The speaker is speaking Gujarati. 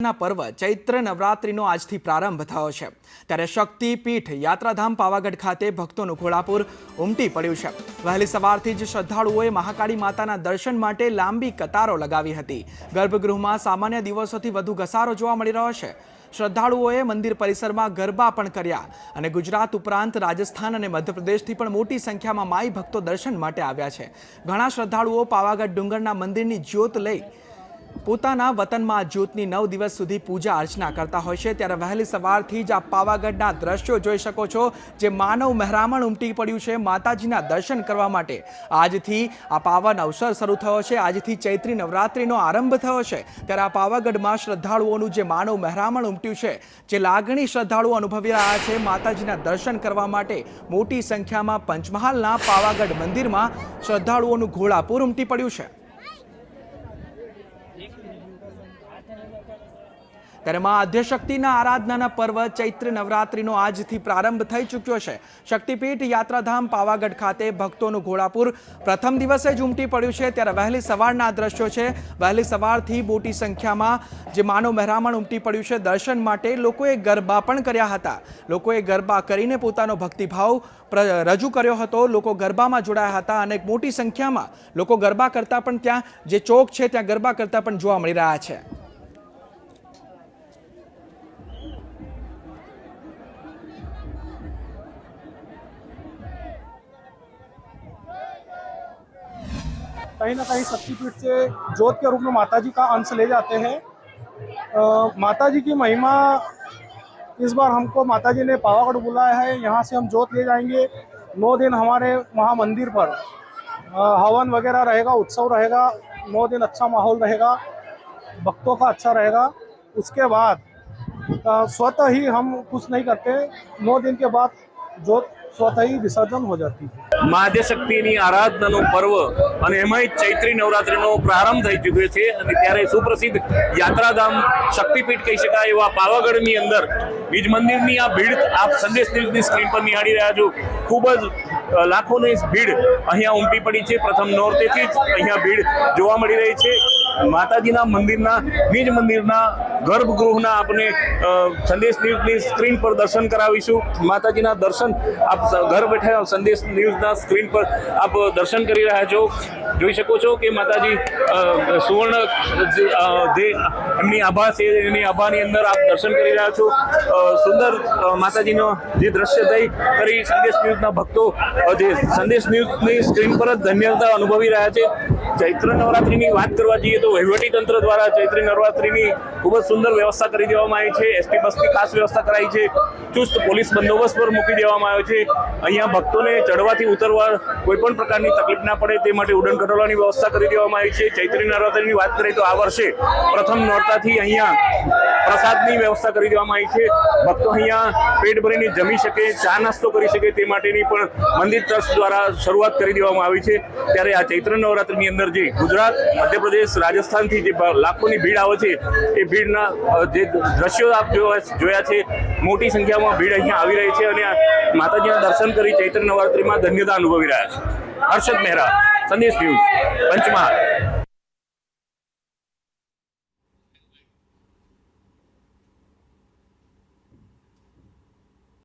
આરાધનાના પર્વ ચૈત્ર નવરાત્રિનો આજથી પ્રારંભ થયો છે। ત્યારે શક્તિપીઠ યાત્રાધામ પાવાગઢ ખાતે ભક્તોનું ઘોડાપુર ઉમટી પડ્યું છે। વહેલી સવારથી જ શ્રદ્ધાળુઓએ મહાકાળી માતાના દર્શન માટે લાંબી કતારો લગાવી હતી। ગર્ભગૃહમાં સામાન્ય દિવસોથી વધુ ઘસારો જોવા મળી રહ્યો છે। શ્રદ્ધાળુઓએ મંદિર પરિસરમાં ગરબા પણ કર્યા અને ગુજરાત ઉપરાંત રાજસ્થાન અને મધ્યપ્રદેશથી પણ મોટી સંખ્યામાં માઈ ભક્તો દર્શન માટે આવ્યા છે। ઘણા શ્રદ્ધાળુઓ પાવાગઢ ડુંગરના મંદિરની જ્યોત લઈ પોતાના વતનમાં જ્યોતની 9 દિવસ સુધી પૂજા અર્ચના કરતા હોય છે। ત્યારે વહેલી સવારથી જ આ પાવાગઢના દ્રશ્યો જોઈ શકો છો, જે માનવ મહેરામણ ઉમટી પડ્યું છે માતાજીના દર્શન કરવા માટે। આજથી આ પાવન અવસર શરૂ થયો છે, આજથી ચૈત્રી નવરાત્રિનો આરંભ થયો છે। ત્યારે આ પાવાગઢમાં શ્રદ્ધાળુઓનું જે માનવ મહેરામણ ઉમટ્યું છે, જે લાગણી શ્રદ્ધાળુઓ અનુભવી રહ્યા છે માતાજીના દર્શન કરવા માટે મોટી સંખ્યામાં પંચમહાલના પાવાગઢ મંદિરમાં શ્રદ્ધાળુઓનું ઘોડાપુર ઉમટી પડ્યું છે। ત્યારે માં આદ્યશક્તિના આરાધનાના પર્વ ચૈત્ર નવરાત્રિનો આજથી પ્રારંભ થઈ ચૂક્યો છે। શક્તિપીઠ યાત્રાધામ પાવાગઢ ખાતે ભક્તોનું ઘોડાપુર પ્રથમ દિવસે જ ઉમટી પડ્યું છે। ત્યારે વહેલી સવારના દ્રશ્યો છે, વહેલી સવારથી મોટી સંખ્યામાં જે માનવ મહેરામણ ઉમટી પડ્યું છે દર્શન માટે। લોકોએ ગરબા પણ કર્યા હતા, લોકોએ ગરબા કરીને પોતાનો ભક્તિભાવ રજૂ કર્યો હતો। લોકો ગરબામાં જોડાયા હતા અને મોટી સંખ્યામાં લોકો ગરબા કરતા પણ ત્યાં જે ચોક છે ત્યાં ગરબા કરતા પણ જોવા મળી રહ્યા છે। कहीं ना कहीं शक्तिपीठ से ज्योत के रूप में माता जी का अंश ले जाते हैं। माता जी की महिमा, इस बार हमको माता जी ने पावागढ़ बुलाया है, यहाँ से हम ज्योत ले जाएंगे। 9 दिन हमारे वहाँ मंदिर पर हवन वगैरह रहेगा, उत्सव रहेगा, 9 दिन अच्छा माहौल रहेगा, भक्तों का अच्छा रहेगा। उसके बाद स्वतः ही हम कुछ नहीं करते, 9 दिन के बाद ज्योत स्वतः ही विसर्जन हो जाती है। માં આદ્યશક્તિની આરાધનાનો પર્વ અને એમાંય ચૈત્રી નવરાત્રિનો પ્રારંભ થઈ ચૂક્યો છે અને ત્યારે સુપ્રસિદ્ધ યાત્રાધામ શક્તિપીઠ કહી શકાય એવા પાવાગઢની અંદર બીજ મંદિરની આ ભીડ આપ સંદેશ ન્યૂઝની સ્ક્રીન પર નિહાળી રહ્યા છો। ખૂબ જ લાખોની ભીડ અહીંયા ઉમટી પડી છે। પ્રથમ નોરતેથી જ અહીંયા ભીડ જોવા મળી રહી છે। માતાજીના મંદિરના બીજ મંદિરના ગર્ભગૃહના આપણે સંદેશ ન્યૂઝની સ્ક્રીન પર દર્શન કરાવીશું। માતાજીના દર્શન આપ ઘર બેઠા સંદેશ ન્યૂઝના સ્ક્રીન પર આપ દર્શન કરી રહ્યા છો। જોઈ શકો છો કે માતાજી સુવર્ણ જે એમની આભા છે એની આભાની અંદર આપ દર્શન કરી રહ્યા છો। સુંદર માતાજીનો જે દ્રશ્ય થઈ કરી સંદેશ ન્યૂઝના ભક્તો જે સંદેશ ન્યૂઝની સ્ક્રીન પર જ ધન્યતા અનુભવી રહ્યા છે। ચૈત્ર નવરાત્રિની વાત કરવા જઈએ તો વહીવટી તંત્ર દ્વારા ચૈત્ર નવરાત્રિની ખૂબ જ સુંદર વ્યવસ્થા કરી દેવામાં આવી છે। એસટી બસની ખાસ વ્યવસ્થા કરાઈ છે, ચુસ્ત પોલીસ બંદોબસ્ત પર મૂકી દેવામાં આવ્યો છે। અહીંયા ભક્તોને ચડવાથી ઉતરવા કોઈ પણ પ્રકારની તકલીફ ના પડે તે માટે ઉડન ખટોલાની વ્યવસ્થા કરી દેવામાં આવી છે। ચૈત્રી નવરાત્રિની વાત કરીએ તો આ વર્ષે પ્રથમ નોરતાથી અહીંયા પ્રસાદની વ્યવસ્થા કરી દેવામાં આવી છે। ભક્તો અહીંયા પેટ ભરીને જમી શકે, ચા નાસ્તો કરી શકે તે માટેની પણ મંદિર ટ્રસ્ટ દ્વારા શરૂઆત કરી દેવામાં આવી છે। ત્યારે આ ચૈત્ર નવરાત્રિની અંદર જે ગુજરાત, મધ્યપ્રદેશ, રાજસ્થાનથી જે લાખોની ભીડ આવે છે એ ભીડના જે દ્રશ્યો આપ જોયા છે, મોટી સંખ્યામાં ભીડ અહીંયા આવી રહી છે અને માતાજીના દર્શન કરી ચૈત્ર નવરાત્રિમાં ધન્યતા અનુભવી રહ્યા છે। હર્ષદ મહેરા, સંદેશ ન્યૂઝ, પંચમહાલ।